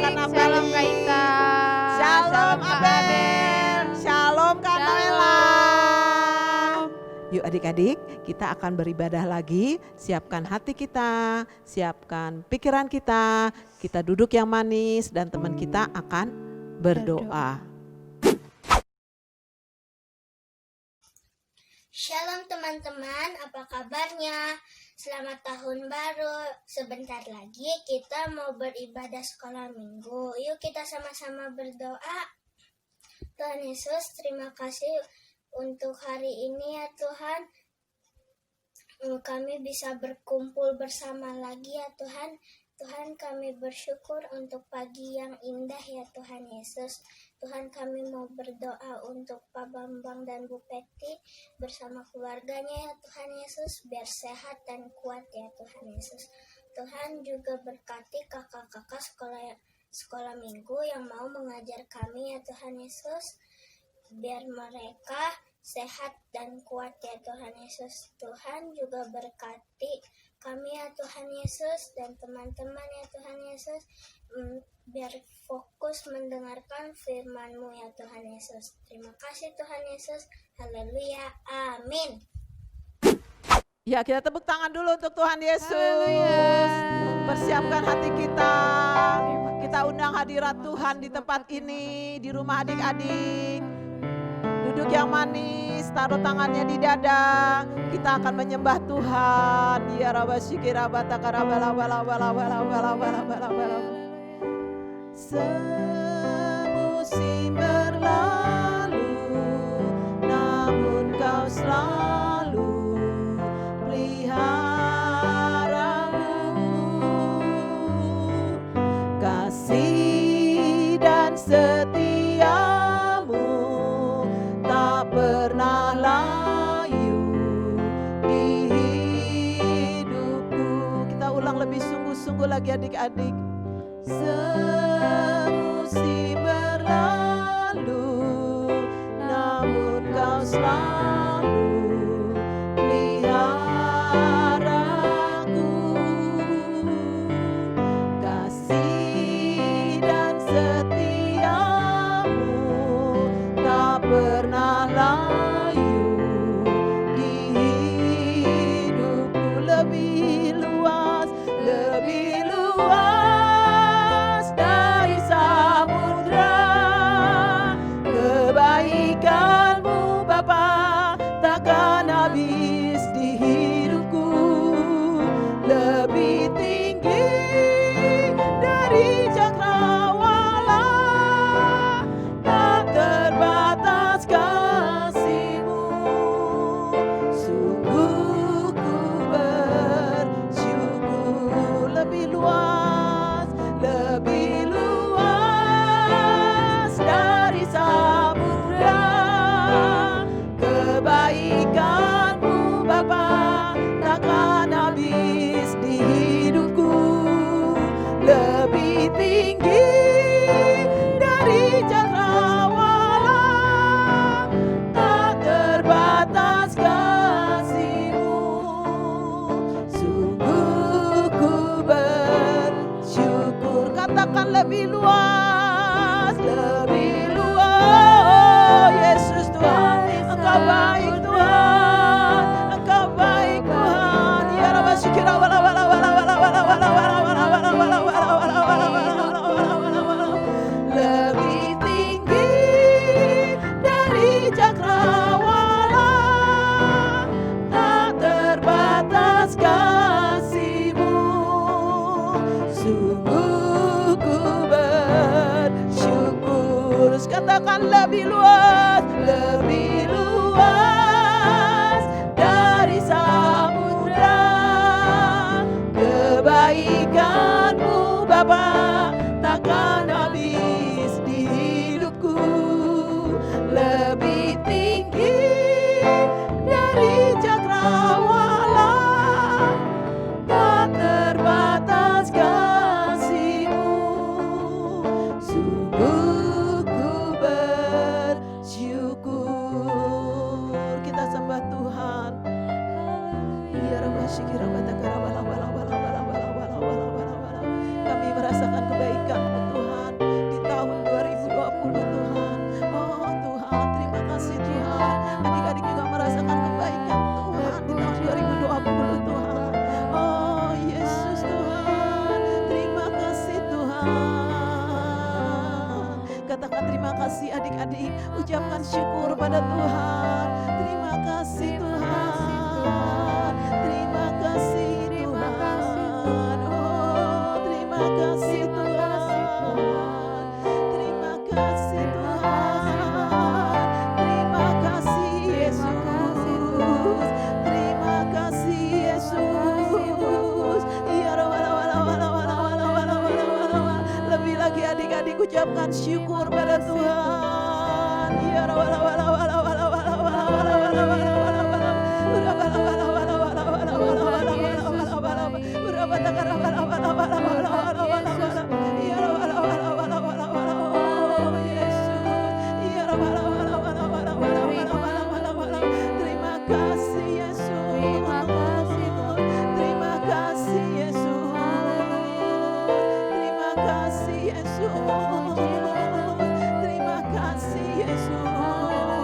Kak Shalom Napeli. Kak Ita. Shalom Kak Abel. Shalom Kak Noela. Shalom. Yuk adik-adik, kita akan beribadah lagi. Siapkan hati kita, siapkan pikiran kita. Kita duduk yang manis dan teman kita akan berdoa. Shalom teman-teman, apa kabarnya? Selamat tahun baru. Sebentar lagi kita mau beribadah sekolah minggu. Yuk kita sama-sama berdoa. Tuhan Yesus, terima kasih untuk hari ini ya Tuhan. Kami bisa berkumpul bersama lagi ya Tuhan. Tuhan, kami bersyukur untuk pagi yang indah ya Tuhan Yesus. Tuhan, kami mau berdoa untuk Pak Bambang dan Bu Peti bersama keluarganya ya Tuhan Yesus, biar sehat dan kuat ya Tuhan Yesus. Tuhan juga berkati kakak-kakak sekolah minggu yang mau mengajar kami ya Tuhan Yesus, biar mereka sehat dan kuat ya Tuhan Yesus. Tuhan juga berkati kami ya Tuhan Yesus dan teman-teman ya Tuhan Yesus, biar fokus mendengarkan firman-Mu ya Tuhan Yesus. Terima kasih Tuhan Yesus. Haleluya. Amin. Ya, kita tepuk tangan dulu untuk Tuhan Yesus. Haleluya. Persiapkan hati kita. Kita undang hadirat Tuhan di tempat ini, di rumah adik-adik. Duduk yang manis, taruh tangannya di dada. Kita akan menyembah Tuhan. Ya Rabbashikira batakara bala bala bala bala bala bala bala bala. Semusim berlalu, namun Kau selalu peliharaku. Kasih dan setiamu tak pernah layu di hidupku. Kita ulang lebih sungguh-sungguh lagi adik-adik. Semusim berlalu, namun Kau selalu peliharaku. Kasih dan setiamu tak pernah layu di hidupku. Lebih luas dari samudra. Kebaikan-Mu Bapa takkan habis di hidupku. Lebih tinggi dari cakrawala, tak terbatas kasih-Mu. Sungguh ku bersyukur. Lebih luas dari samudra. Kebaikan-Mu Bapa takkan habis di hidupku. Lebih tinggi dari cakrawala, tak terbatas kasih-Mu. Sungguh ku bersyukur. Katakan lebih luas, oh Yesus Tuhan, Engkau baik Tuhan, Engkau baik Tuhan. Ya Rabbi syukira wala wala wala wala wala wala wala wala wala wala wala wala wala wala. Lebih tinggi dari cakrawala, tak terbatas kasih-Mu. Sungguh ku bersyukur. Katakan lebih luas dari samudra. Kebaikan-Mu Bapa takkan habis di hidupku. Lebih tinggi dari cakrawala, tak terbatas kasih-Mu. Sungguh ku bersyukur. Kita sembah Tuhan. Ya Rabbi syikira batakara bala bala bala bala bala bala bala bala bala. Kami merasakan ucapkan syukur pada Tuhan. Terima kasih Tuhan. Terima kasih Tuhan. Oh, terima kasih Tuhan. Terima kasih Tuhan. Terima kasih Yesus. Terima kasih Yesus. Ya lebih lagi adik-adik ucapkan syukur pada Tuhan. Ya terima kasih Yesus. Terima kasih Yesus. Terima kasih Yesus. Terima kasih Yesus.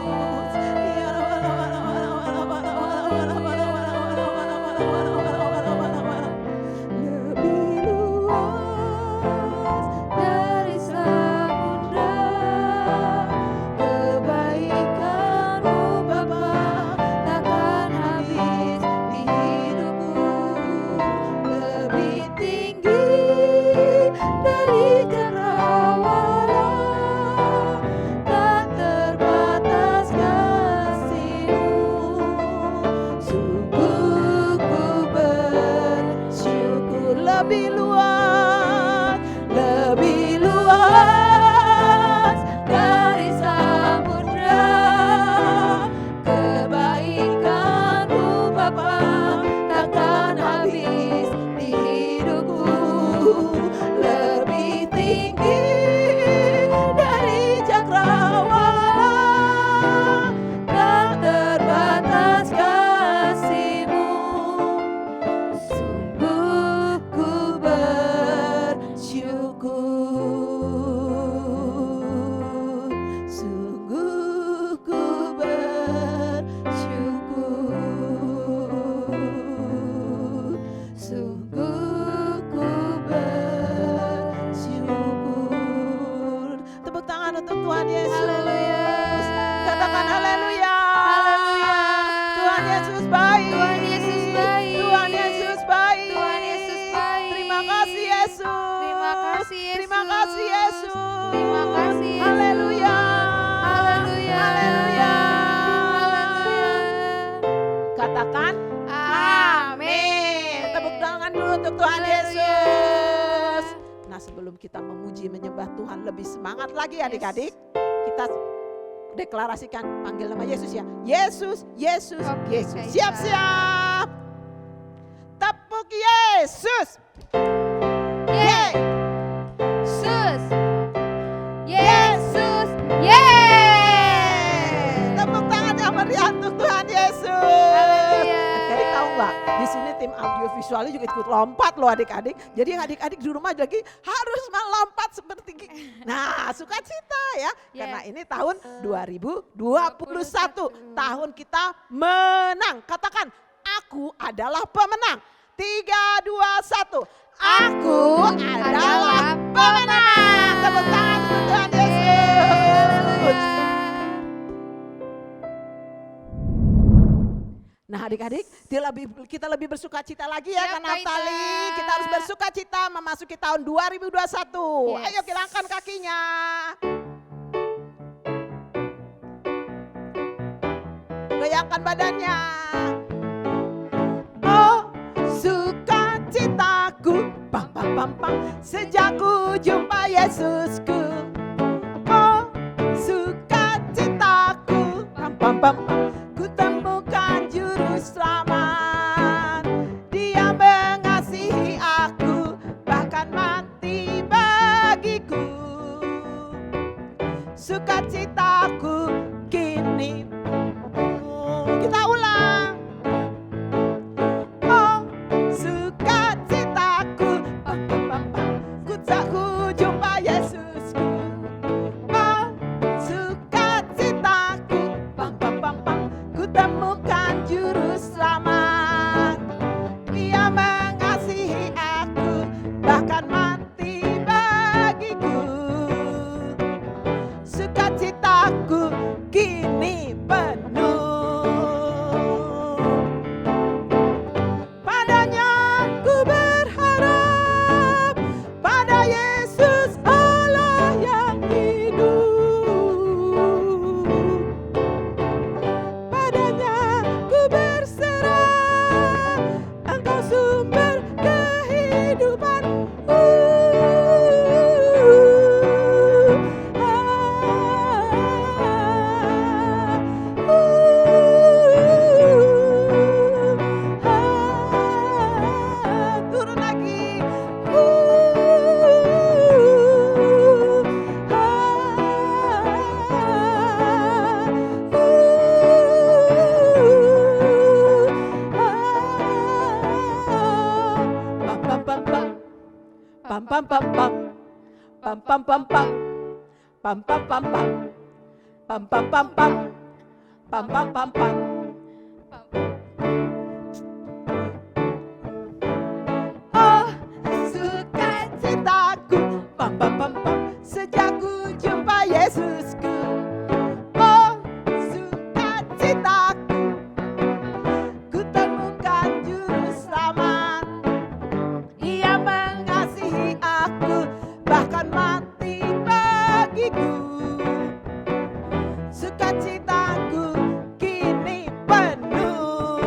Lebih luas dari samudra kebaikan-Mu Bapa, takkan habis di hidupku. Lebih tinggi dari cakrawala, tak terbatas kasih-Mu. Sungguh ku bersyukur. Lebih luas dari samudra kebaikan-Mu Bapa, takkan habis di hidupku. Lebih tinggi dari cakrawala, tak terbatas kasih-Mu. Sungguh ku bersyukur. Sungguh ku bersyukur. Sungguh ku bersyukur. Tepuk tangan untuk Tuhan Yesus. Haleluya. Katakan haleluya. Haleluya. Tuhan Yesus baik. Tuhan Yesus baik. Tuhan Yesus baik. Tuhan Yesus baik. Terima kasih Yesus. Terima kasih Yesus. Terima kasih Yesus. Terima kasih Yesus. Haleluya. Haleluya. Haleluya. Haleluya. Katakan Amin. tepuk tangan dulu untuk Tuhan Haleluya. Yesus. Nah, sebelum kita memuji menyembah Tuhan lebih semangat lagi adik-adik, kita deklarasikan panggil nama Yesus ya. Yesus, Yesus, Oke, Yesus. baiklah. Siap-siap. Tepuk Yesus. Yeay. Yesus. Yesus. Yeay. Tepuk tangan yang meriah untuk Tuhan Yesus. Haleluya. Adik-adik tahu nggak? Di sini tim audio visualnya juga ikut lompat loh adik-adik. Jadi yang adik-adik di rumah lagi harus melompat seperti nah sukacita ya. Karena ini tahun 2021. Tahun kita menang. Katakan aku adalah pemenang. 3, 2, 1. Aku adalah pemenang. Tepuk tangan untuk Tuhan Yesus. Nah adik-adik kita lebih bersukacita lagi ya Siap, karena Kak Naftali. Ita. Kita harus bersukacita memasuki tahun 2021. Yes. Ayo kita angkat kakinya. Goyangkan badannya. Oh sukacitaku, pam pam pam pam, sejak ku jumpa Yesusku. Oh sukacitaku, pam pam pam pam, ku temukan juru selamat. Dia mengasihi aku, bahkan mati bagiku. Sukacitaku kini. Kita ulang. Oh sukacitaku, pam pam pam pam, ku jumpa Yesusku. Oh sukacitaku, pam pam pam pam, pam pam pam pam, pam pam pam pam, pam pam pam pam, pam pam pam pam, pam pam pam pam. Oh, sukacitaku, pam pam pam pam, sejak ku jumpa Yesusku. Oh, sukacitaku, ku temukan juru selamat. Ia mengasihi aku, bahkan mati bagiku. Sukacitaku kini penuh.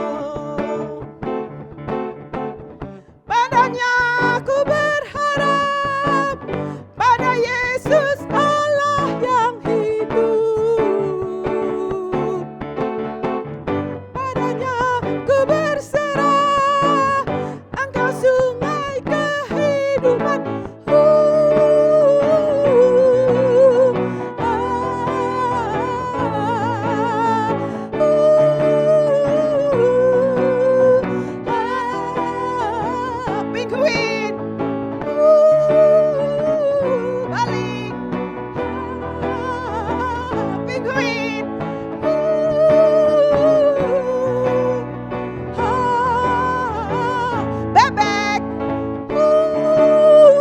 Padanya ku berharap, pada Yesus Allah yang hidup. Padanya ku berserah, Engkau sungai kehidupan. Penguin, balik. Penguin, bebek. Burung.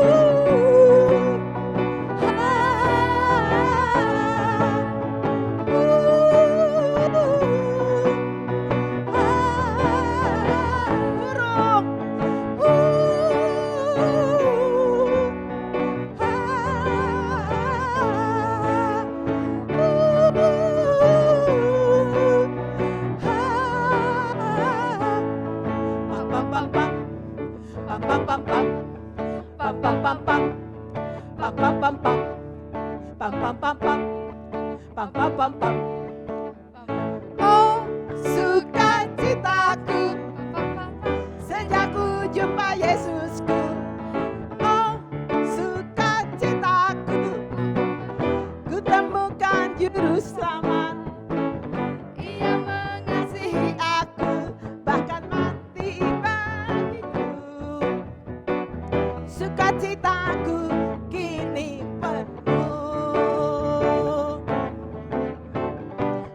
Oh, sukacitaku sejak ku jumpa Yesusku. Oh, sukacitaku, ku temukan juru selamat. Ia mengasihi aku, bahkan mati bagiku. Sukacitaku kini penuh.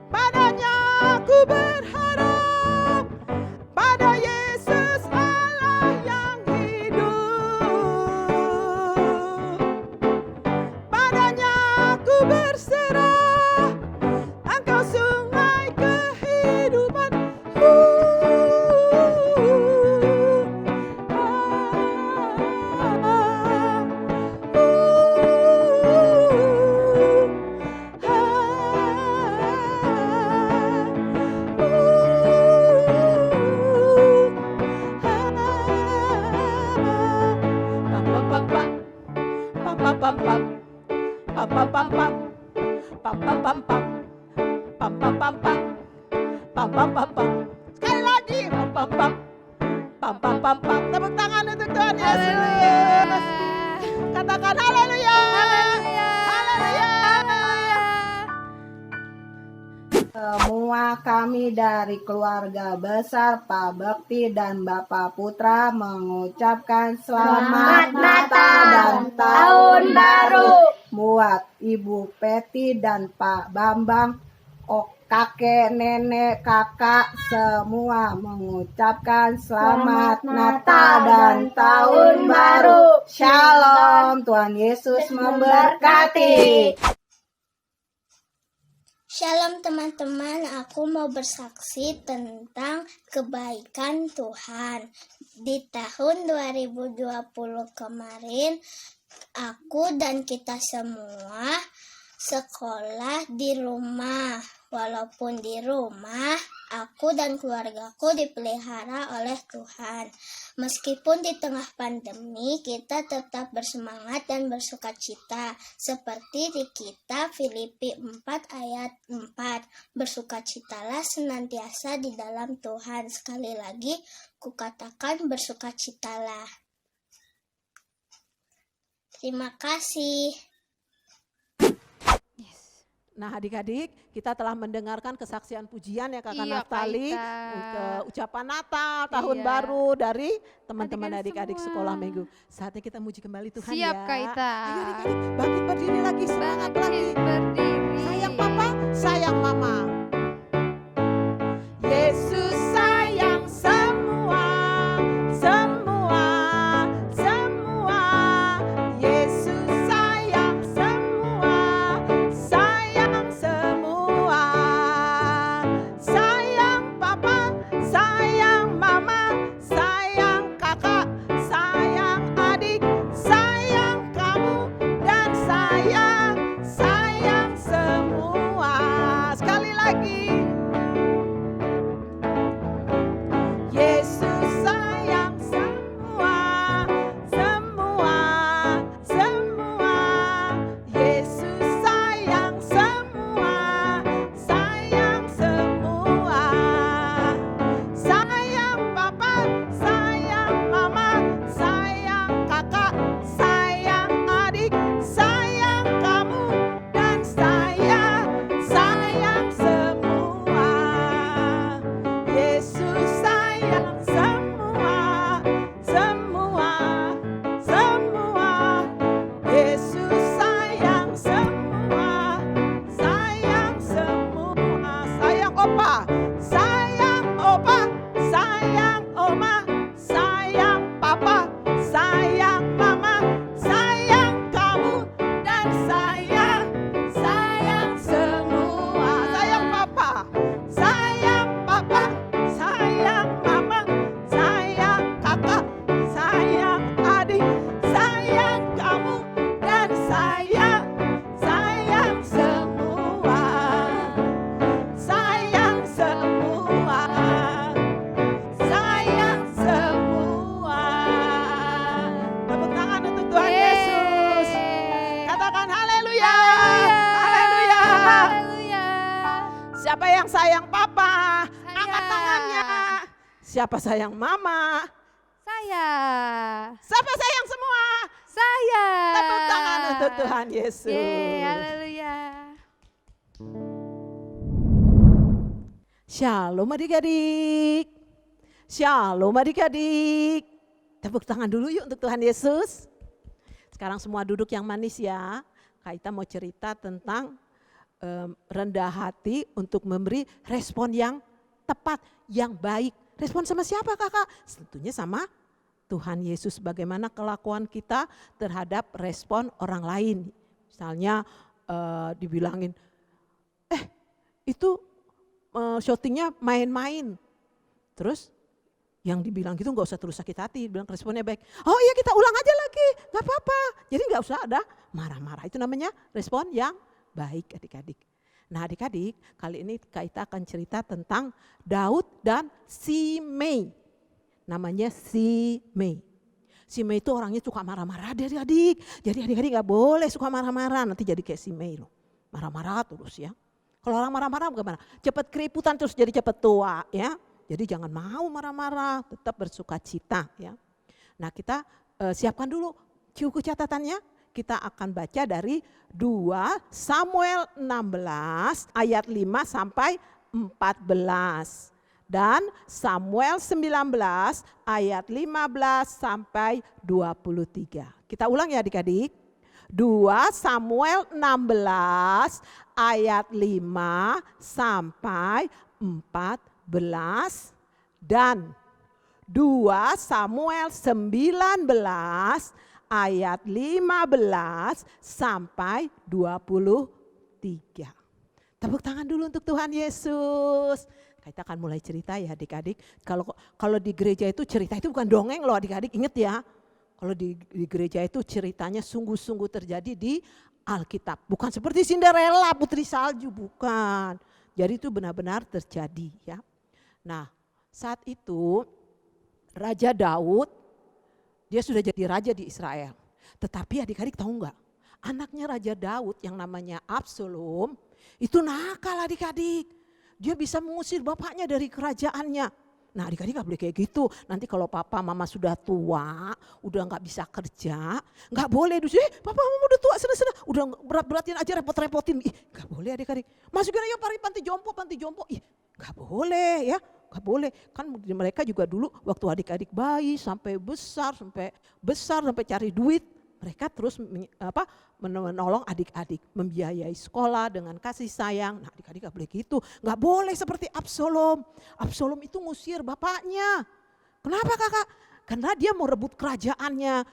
Padanya ku berharap, pada Yesus Allah yang hidup. Padanya ku berserah, Engkau sungai kehidupan. Sekali lagi, tepuk tangan untuk Tuhan Yesus. Katakan haleluya. Haleluya. Semua kami dari keluarga besar Pak Bekti dan Bapak Putra mengucapkan selamat Natal dan Tahun Baru buat Ibu Peti dan Pak Bambang, kakek, nenek, kakak, semua mengucapkan selamat Natal dan Tahun Baru. Shalom, Tuhan Yesus memberkati. Shalom teman-teman, aku mau bersaksi tentang kebaikan Tuhan. Di tahun 2020 kemarin, aku dan kita semua sekolah di rumah. Walaupun di rumah, aku dan keluargaku dipelihara oleh Tuhan. Meskipun di tengah pandemi, kita tetap bersemangat dan bersukacita. Seperti di kitab Filipi 4 ayat 4. Bersukacitalah senantiasa di dalam Tuhan. Sekali lagi, kukatakan bersukacitalah. Terima kasih. Nah adik-adik, kita telah mendengarkan kesaksian pujian ya Kakak Iya, Kak Naftali, Ita. ucapan Natal, tahun Iya. baru dari teman-teman Adik-adik adik-adik semua. sekolah minggu. Saatnya kita muji kembali Tuhan Siap, ya. Kak Ita. Ayo adik-adik, bangkit berdiri lagi, semangat lagi. Bangkit berdiri. Sayang papa, sayang mama. Yesus sayang semua, semua, semua. Yesus sayang semua, sayang semua. Sayang papa, sayang mama, sayang kakak, sayang adik, sayang kamu dan sayang semua. Sekali lagi. Yesus sayang semua, semua, semua. Yesus sayang semua, sayang semua. Sayang papa, sayang mama, sayang kakak, sayang adik, sayang kamu dan sayang semua. Yesus sayang semua, semua, semua. Yesus sayang semua, sayang semua. Sayang opa, sayang opa, sayang oma, sayang papa, sayang mama, sayang kamu dan sayang semua. Sayang papa, sayang papa, sayang mama, sayang kakak, sayang adik, sayang kamu dan sayang semua. Sayang semua, sayang semua. Tepuk tangan untuk Tuhan Yesus. Katakan haleluya, haleluya. Haleluya. Siapa yang sayang papa? Angkat Saya. tangannya. Siapa sayang mama? Saya. Siapa sayang semua? Saya. Tepuk tangan untuk Tuhan Yesus. Yeay, haleluya. Shalom adik-adik. Shalom adik-adik. Tepuk tangan dulu yuk untuk Tuhan Yesus. Sekarang semua duduk yang manis ya. Kak Ita mau cerita tentang rendah hati untuk memberi respon yang tepat, yang baik. Respon sama siapa kakak? Tentunya sama Tuhan Yesus. Bagaimana kelakuan kita terhadap respon orang lain. Misalnya dibilangin, itu syutingnya main-main. Terus yang dibilang gitu gak usah terus sakit hati, bilang responnya baik. Oh iya kita ulang aja lagi, gak apa-apa. Jadi gak usah ada marah-marah, itu namanya respon yang baik adik-adik. Nah adik-adik kali ini kita akan cerita tentang Daud dan Simei. Namanya Simei. Simei itu orangnya suka marah-marah adik-adik. Jadi adik-adik gak boleh suka marah-marah, nanti jadi kayak Simei loh. Marah-marah terus ya. Kalau orang marah-marah bagaimana? Cepat keriputan terus jadi cepat tua ya. Jadi jangan mau marah-marah, tetap bersuka cita ya. Nah kita siapkan dulu buku catatannya. Kita akan baca dari 2 Samuel 16 ayat 5 sampai 14. Dan Samuel 19 ayat 15 sampai 23. Kita ulang ya adik-adik. 2 Samuel 16 ayat 5 sampai 14 dan 2 Samuel 19 ayat 15 sampai 23. Tepuk tangan dulu untuk Tuhan Yesus. Kita akan mulai cerita ya adik-adik. Kalau di gereja itu cerita itu bukan dongeng loh adik-adik, ingat ya. Kalau di gereja itu ceritanya sungguh-sungguh terjadi di Alkitab. Bukan seperti Cinderella, putri salju, bukan. Jadi itu benar-benar terjadi ya. Nah saat itu Raja Daud, dia sudah jadi raja di Israel. Tetapi adik-adik tahu enggak? Anaknya Raja Daud yang namanya Absalom itu nakal adik-adik. Dia bisa mengusir bapaknya dari kerajaannya. Nah adik-adik gak boleh kayak gitu. Nanti kalau papa mama sudah tua, udah gak bisa kerja, gak boleh. Papa mama udah tua, sana-sana. Udah berat-beratin aja, repot-repotin. Gak boleh adik-adik. Masukin aja panti jompo. Gak boleh ya. Gak boleh. Kan mereka juga dulu waktu adik-adik bayi sampai besar, sampai cari duit. Mereka terus menolong adik-adik, membiayai sekolah dengan kasih sayang. Nah adik-adik gak boleh gitu, gak boleh seperti Absalom. Absalom itu ngusir bapaknya. Kenapa kakak? Karena dia mau rebut kerajaannya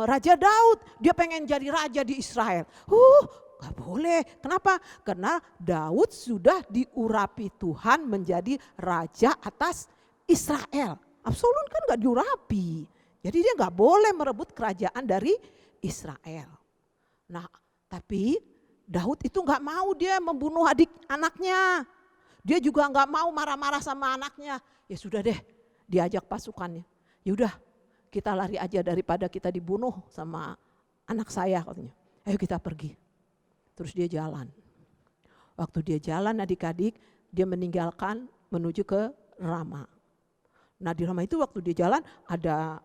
Raja Daud. Dia pengen jadi raja di Israel. Gak boleh. Kenapa? Karena Daud sudah diurapi Tuhan menjadi raja atas Israel. Absalom kan gak diurapi. Jadi dia gak boleh merebut kerajaan dari Israel. Nah, tapi Daud itu gak mau dia membunuh anaknya. Dia juga gak mau marah-marah sama anaknya. Ya sudah deh, diajak pasukannya. Ya udah, kita lari aja daripada kita dibunuh sama anak saya katanya. Ayo kita pergi. Terus dia jalan. Waktu dia jalan adik-adik, dia meninggalkan menuju ke Rama. Nah di Rama itu waktu dia jalan ada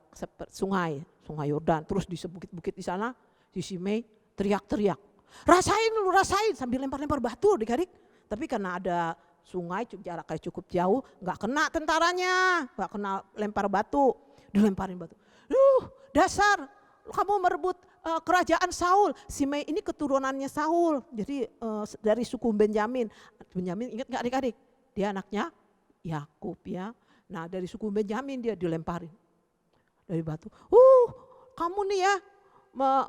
sungai Yordan, terus di bukit-bukit di sana si Shimei teriak-teriak, rasain sambil lempar-lempar batu adik-adik. Tapi karena ada sungai jaraknya cukup jauh, nggak kena tentaranya, nggak kena lempar batu, dilemparin batu. Dasar kamu merebut kerajaan Saul. Shimei ini keturunannya Saul, jadi dari suku Benyamin. Ingat nggak adik-adik? Dia anaknya Yakub ya. Nah dari suku Benyamin dia dilemparin dari batu. Kamu nih ya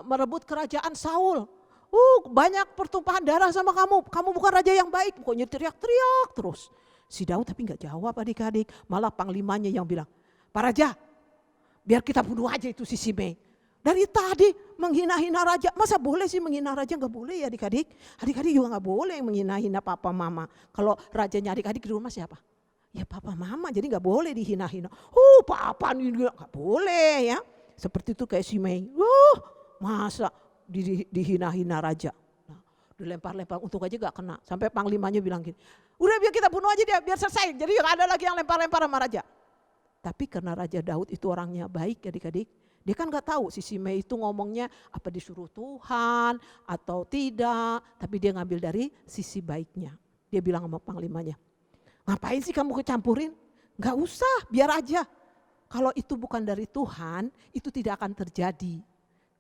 merebut kerajaan Saul. Banyak pertumpahan darah sama kamu. Kamu bukan raja yang baik. Pokoknya teriak-teriak terus. Si Daud tapi gak jawab adik-adik. Malah panglimanya yang bilang, Pak Raja biar kita bunuh aja itu si Shimei. Dari tadi menghina-hina raja. Masa boleh sih menghina raja? Gak boleh ya adik-adik. Adik-adik juga gak boleh menghina-hina papa mama. Kalau rajanya adik-adik di rumah siapa? Ya papa mama, jadi gak boleh dihina-hina. Papa nih gak boleh ya. Seperti itu kayak Shimei. Masa dihina-hina raja. Nah, dilempar-lempar, untung aja gak kena. Sampai panglimanya bilang gini, udah biar kita bunuh aja dia, biar selesai. Jadi gak ada lagi yang lempar-lempar sama raja. Tapi karena Raja Daud itu orangnya baik adik-adik. Dia kan gak tahu si Shimei itu ngomongnya apa disuruh Tuhan atau tidak. Tapi dia ngambil dari sisi baiknya. Dia bilang sama panglimanya, ngapain sih kamu kecampurin? Gak usah, biar aja. Kalau itu bukan dari Tuhan, itu tidak akan terjadi.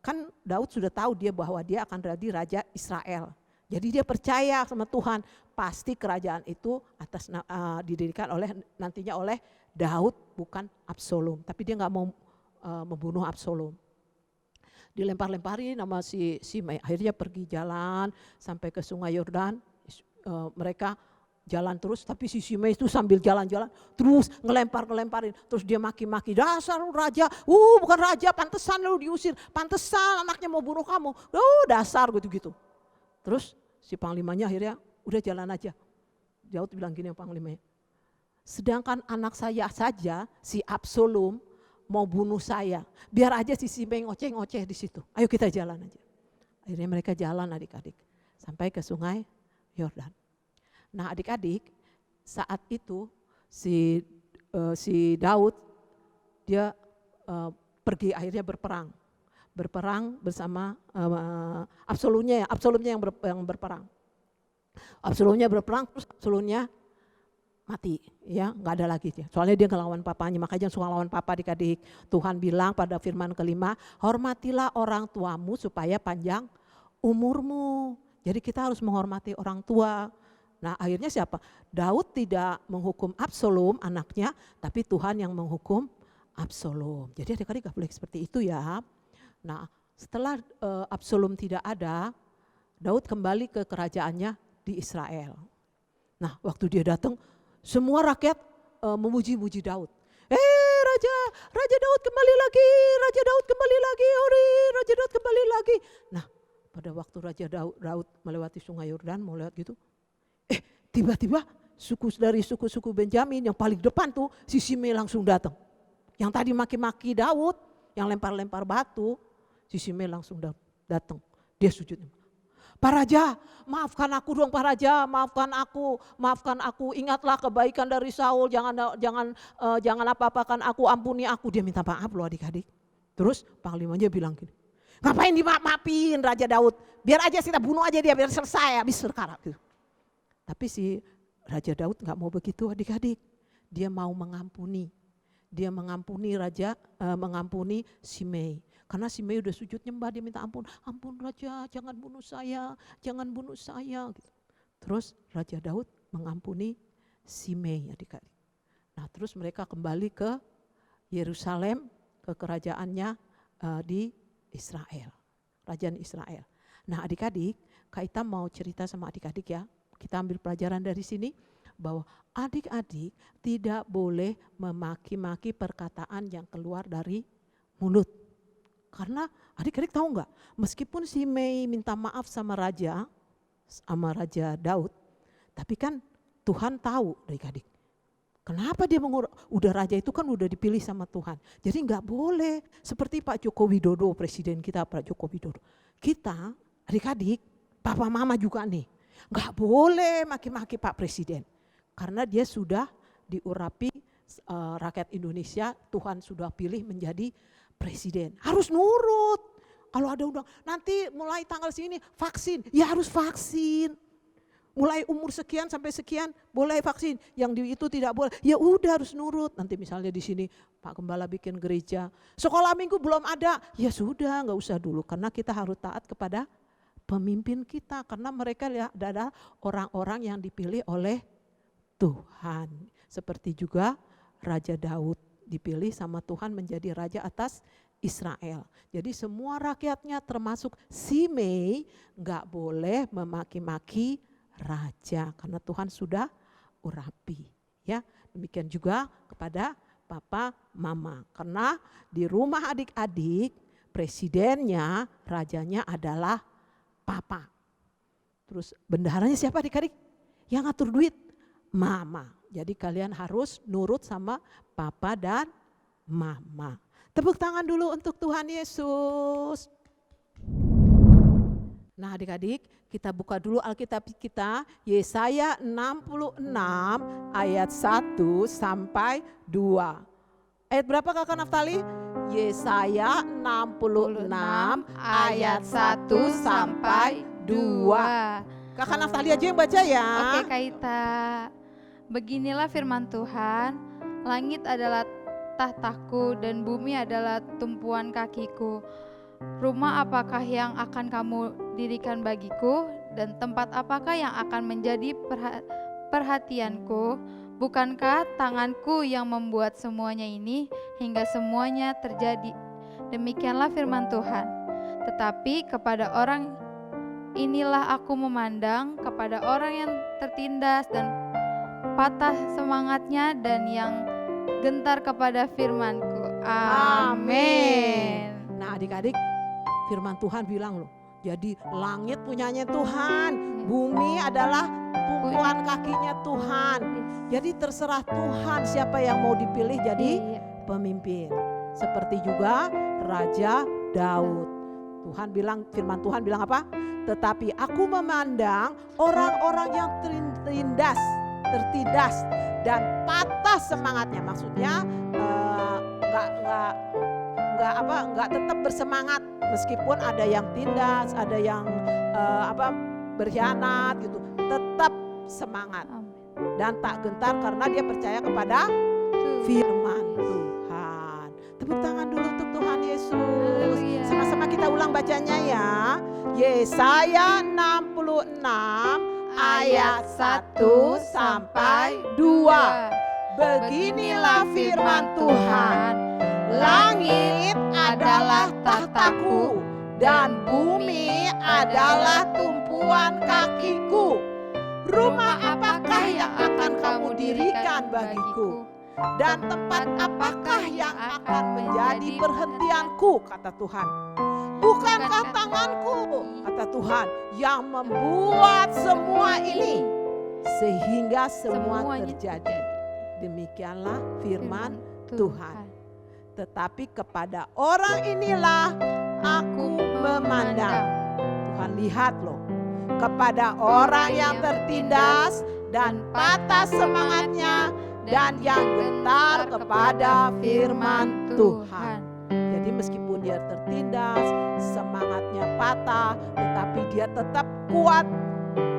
Kan Daud sudah tahu dia bahwa dia akan jadi raja Israel. Jadi dia percaya sama Tuhan, pasti kerajaan itu didirikan nantinya oleh Daud bukan Absalom. Tapi dia nggak mau membunuh Absalom. Dilempar-lemparin sama si Shimei. Akhirnya pergi jalan sampai ke sungai Yordan. Mereka jalan terus, tapi si Shimei itu sambil jalan-jalan terus ngelemparin, terus dia maki-maki, dasar lu raja, bukan raja, pantesan lu diusir, pantesan anaknya mau bunuh kamu, dasar gitu-gitu. Terus si panglimanya akhirnya udah jalan aja. Daud bilang gini panglimanya, sedangkan anak saya saja si Absalom mau bunuh saya, biar aja si Shimei ngoceh-ngoceh di situ, ayo kita jalan aja. Akhirnya mereka jalan adik-adik sampai ke sungai Yordan. Nah adik-adik saat itu si Daud dia pergi akhirnya berperang bersama Absalomnya yang berperang. Absalomnya berperang terus Absalomnya mati ya, nggak ada lagi dia. Soalnya dia ngelawan papanya, makanya jangan suka lawan papa adik-adik. Tuhan bilang pada firman kelima, hormatilah orang tuamu supaya panjang umurmu. Jadi kita harus menghormati orang tua. Nah akhirnya siapa? Daud tidak menghukum Absalom anaknya, tapi Tuhan yang menghukum Absalom. Jadi adik-adik gak boleh seperti itu ya. Nah setelah Absalom tidak ada, Daud kembali ke kerajaannya di Israel. Nah waktu dia datang, semua rakyat memuji-muji Daud. Raja Daud kembali lagi, Raja Daud kembali lagi, Raja Daud kembali lagi. Nah pada waktu Raja Daud melewati sungai Yordan, mau lewat gitu, tiba-tiba dari suku-suku Benyamin yang paling depan tuh si Shimei langsung datang. Yang tadi maki-maki Daud, yang lempar-lempar batu, si Shimei langsung datang. Dia sujud. Pak Raja, maafkan aku dong Pak Raja, maafkan aku. Ingatlah kebaikan dari Saul, jangan apa-apakan aku, ampuni aku. Dia minta maaf loh adik-adik. Terus panglimanya bilang gini, ngapain dimaafin Raja Daud? Biar aja kita bunuh aja dia, biar selesai, habis perkara. Gitu. Tapi si Raja Daud gak mau begitu adik-adik. Dia mau mengampuni. Dia mengampuni mengampuni Simei. Karena Simei udah sujud nyembah, dia minta ampun. Ampun Raja, jangan bunuh saya. Gitu. Terus Raja Daud mengampuni Simei adik-adik. Nah terus mereka kembali ke Yerusalem, ke kerajaannya di Israel. Kerajaan Israel. Nah adik-adik, Kak Ita mau cerita sama adik-adik ya. Kita ambil pelajaran dari sini. Bahwa adik-adik tidak boleh memaki-maki perkataan yang keluar dari mulut. Karena adik-adik tahu nggak, meskipun Simei minta maaf sama Raja Daud, tapi kan Tuhan tahu adik-adik. Kenapa dia udah raja itu kan udah dipilih sama Tuhan. Jadi nggak boleh seperti Pak Joko Widodo, presiden kita Pak Joko Widodo. Kita adik-adik, papa mama juga nih, nggak boleh maki-maki Pak Presiden. Karena dia sudah diurapi rakyat Indonesia, Tuhan sudah pilih menjadi presiden. Harus nurut. Kalau ada undang, nanti mulai tanggal segini vaksin, ya harus vaksin. Mulai umur sekian sampai sekian boleh vaksin, yang itu tidak boleh. Ya udah harus nurut. Nanti misalnya di sini Pak Gembala bikin gereja, sekolah minggu belum ada, ya sudah nggak usah dulu. Karena kita harus taat kepada pemimpin kita. Karena mereka adalah orang-orang yang dipilih oleh Tuhan. Seperti juga Raja Daud dipilih sama Tuhan menjadi raja atas Israel. Jadi semua rakyatnya termasuk Simei nggak boleh memaki-maki raja karena Tuhan sudah urapi. Ya, demikian juga kepada papa mama. Karena di rumah adik-adik presidennya, rajanya adalah papa. Terus bendaharanya siapa adik-adik? Yang ngatur duit? Mama. Jadi kalian harus nurut sama papa dan mama. Tepuk tangan dulu untuk Tuhan Yesus. Nah adik-adik, kita buka dulu Alkitab kita, Yesaya 66 ayat 1 sampai 2. Ayat berapa Kakak Naftali? Yesaya 66 ayat 1 sampai 2. Kakak Naftali aja yang baca ya. Oke Kak Ita. Beginilah firman Tuhan, langit adalah tahtaku dan bumi adalah tumpuan kakiku. Rumah apakah yang akan kamu dirikan bagiku dan tempat apakah yang akan menjadi perhatianku? Bukankah tanganku yang membuat semuanya ini hingga semuanya terjadi? Demikianlah firman Tuhan. Tetapi kepada orang inilah aku memandang, kepada orang yang tertindas dan patah semangatnya dan yang gentar kepada firman-Ku. Amin. Nah adik-adik, firman Tuhan bilang loh, jadi langit punyanya Tuhan, bumi adalah tumpuan kakinya Tuhan. Jadi terserah Tuhan siapa yang mau dipilih jadi pemimpin. Seperti juga Raja Daud. Tuhan bilang, firman Tuhan bilang apa? Tetapi aku memandang orang-orang yang tertindas dan patah semangatnya. Maksudnya nggak tetap bersemangat meskipun ada yang tindas, ada yang berkhianat gitu. Tetap semangat dan tak gentar karena dia percaya kepada firman Tuhan. Tepuk tangan dulu untuk Tuhan Yesus. Sama-sama kita ulang bacanya ya. Yesaya 66 ayat 1 sampai 2. Beginilah firman Tuhan. Langit adalah tahtaku dan bumi adalah tumpuan kakiku. Rumah apakah yang akan kamu dirikan bagiku? Dan tempat apakah yang akan menjadi perhentianku, kata Tuhan. Bukankah tanganku, kata Tuhan, yang membuat semua ini sehingga semua terjadi. Demikianlah firman Tuhan. Tetapi kepada orang inilah aku memandang. Tuhan lihat loh, kepada orang yang tertindas dan patah semangatnya dan yang gentar kepada firman Tuhan. Jadi meskipun dia tertindas, semangatnya patah, tetapi dia tetap kuat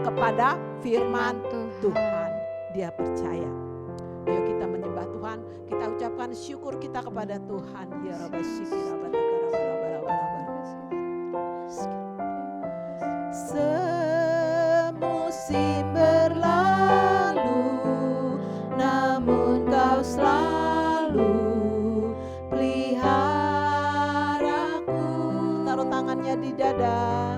kepada firman Tuhan. Dia percaya. Ayo kita menyembah Tuhan, kita ucapkan syukur kita kepada Tuhan. Ya Rabbi semusim berlalu, namun Kau selalu peliharaku. Taruh tangannya di dada.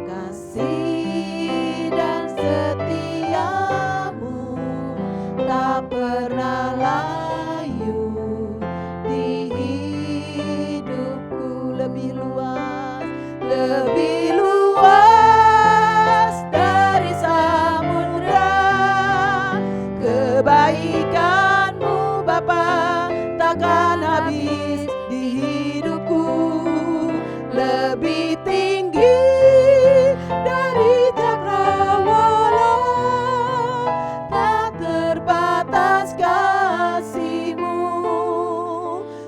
Kasih dan setiamu tak pernah layu di hidupku. Lebih luas dari samudra. Kebaikan-Mu Bapa takkan habis di hidupku. Lebih tinggi dari cakrawala, tak terbatas kasih-Mu.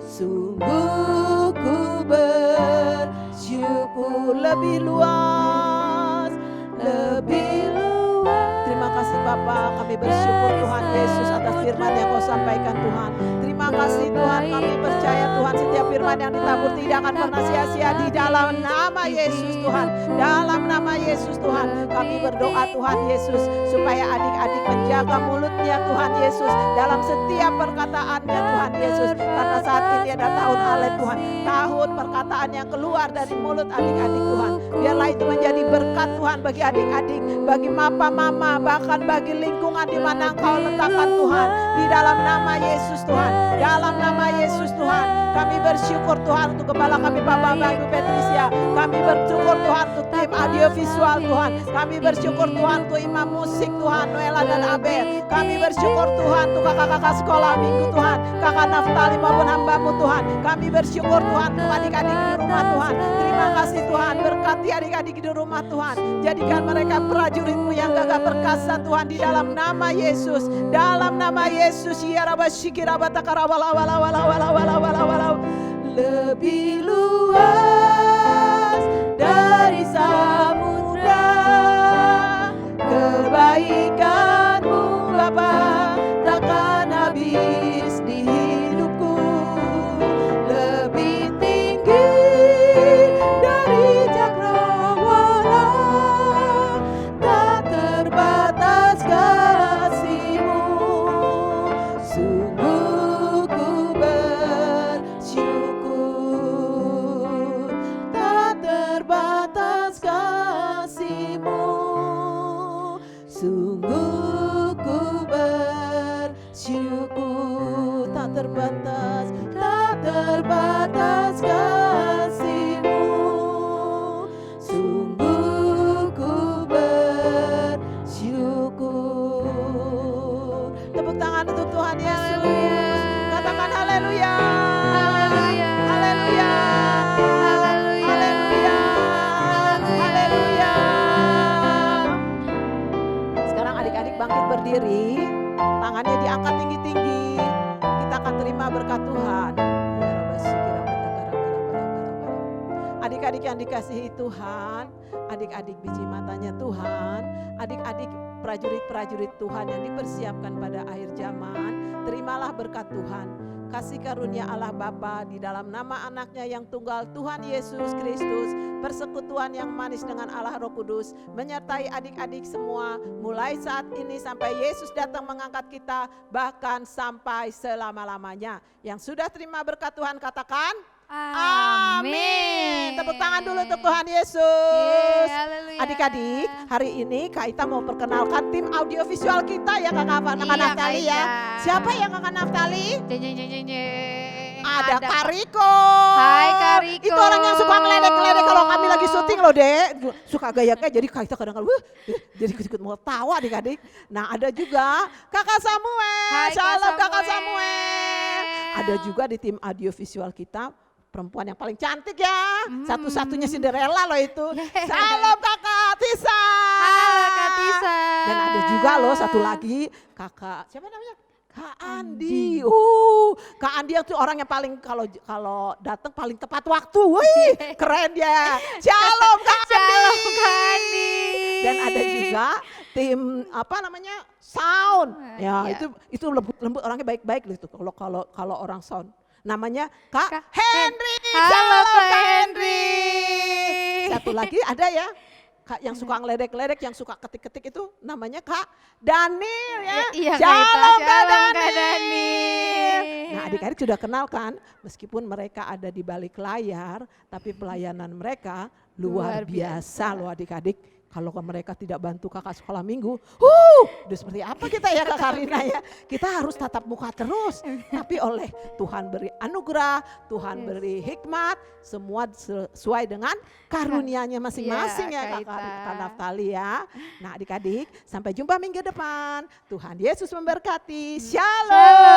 Sungguh ku bersyukur. Lebih luas. Terima kasih Bapa, kami bersyukur Tuhan Yesus atas firman yang Kau sampaikan Tuhan. Terima kasih Tuhan, kami percaya Tuhan setiap firman yang ditabur tidak akan pernah sia-sia di dalam nama Yesus Tuhan. Dalam nama Yesus Tuhan, kami berdoa Tuhan Yesus supaya adik-adik menjaga mulutnya Tuhan Yesus dalam setiap perkataannya Tuhan Yesus. Karena saat ini ada tahun Alet Tuhan, tahun perkataan yang keluar dari mulut adik-adik Tuhan. Biarlah itu menjadi berkat Tuhan bagi adik-adik, bagi mama, bahkan bagi lingkungan di mana Engkau letakkan Tuhan. Di dalam nama Yesus Tuhan, dalam nama Yesus Tuhan, kami bersyukur Tuhan untuk kepala kami Pak Bambang Ibu Patricia. Kami bersyukur Tuhan untuk tim audiovisual Tuhan. Kami bersyukur Tuhan untuk imam musik Tuhan, Noela dan Abel. Kami bersyukur Tuhan untuk kakak-kakak sekolah minggu Tuhan, kakak Naftali maupun hamba-Mu Tuhan. Kami bersyukur Tuhan untuk adik-adik di rumah Tuhan. Terima kasih Tuhan, berkati adik-adik di rumah Tuhan. Jadikan mereka prajurit-Mu yang gagah perkasa Tuhan di dalam nama Yesus. Dalam nama Yesus, ya Rabba syikiraba takarabala wala wala wala wala wala wala. Lebih luas dari samudra, kebaikan-Mu Bapa takkan habis di hidupku. Lebih tinggi dari cakrawala, tak terbatas kasih-Mu. Sungguh ku bersyukur, tak terbatas kasih-Mu. Sungguh ku bersyukur, tak terbatas kasih-Mu. Sungguh ku bersyukur. Tepuk tangan untuk Tuhan Yesus. Katakan haleluya. Haleluya. Haleluya. Haleluya. Haleluya. Haleluya. Sekarang adik-adik bangkit berdiri, tangannya diangkat tinggi-tinggi. Kita akan terima berkat Tuhan. Adik-adik yang dikasihi Tuhan, adik-adik biji matanya Tuhan, adik-adik prajurit-prajurit Tuhan yang dipersiapkan pada akhir zaman, terimalah berkat Tuhan. Kasih karunia Allah Bapa di dalam nama anaknya yang tunggal Tuhan Yesus Kristus, persekutuan yang manis dengan Allah Roh Kudus, menyertai adik-adik semua, mulai saat ini sampai Yesus datang mengangkat kita, bahkan sampai selama-lamanya. Yang sudah terima berkat Tuhan katakan, amin. Tepuk tangan dulu untuk Tuhan Yesus. Adik-adik, hari ini Kak Ita mau perkenalkan tim audiovisual kita ya Kakak Naftali ya. Siapa ya Kakak Naftali? Ada Kariko. Hai Kariko. Itu orang yang suka ngeledek-ngeledek kalau kami lagi syuting loh Dek. Suka gaya-gaya jadi Kak Ita kadang-kadang jadi ikut-ikut mau tawa adik-adik. Nah ada juga Kakak Samuel. Hai, Shalom Kak Kakak Samuel. Ada juga di tim audiovisual kita perempuan yang paling cantik ya. Satu-satunya Cinderella loh itu. Salam Kakak Tisa. Nisa. Dan ada juga loh satu lagi kakak, siapa namanya? Kak Andi. Kak Andi itu orang yang paling kalau datang paling tepat waktu. Wih, keren dia. Shalom Kak Andi. Shalom Kak Andi. Dan ada juga tim sound. Ya, Ya. itu lembut orangnya baik-baik loh itu. Kalau orang sound. Namanya Kak Kak Henry. Halo Shalom Kak Kak Henry. Satu lagi ada ya. Kak yang suka ngeledek-ledek, yang suka ketik-ketik itu namanya Kak Daniel ya. Iya, Kak Ita. Shalom Kak Shalom, Kak Daniel. Daniel. Nah adik-adik sudah kenal kan, meskipun mereka ada di balik layar, tapi pelayanan mereka luar Luar biasa biasa. loh adik-adik. Kalau mereka tidak bantu kakak sekolah minggu, udah seperti apa kita ya Kak Karina ya. Kita harus tatap muka terus. Tapi oleh Tuhan beri anugerah, Tuhan beri hikmat, semua sesuai dengan karunia-Nya masing-masing Iya, ya Kak Ita. Kak Naftali ya. Nah adik-adik sampai jumpa minggu depan. Tuhan Yesus memberkati. Shalom.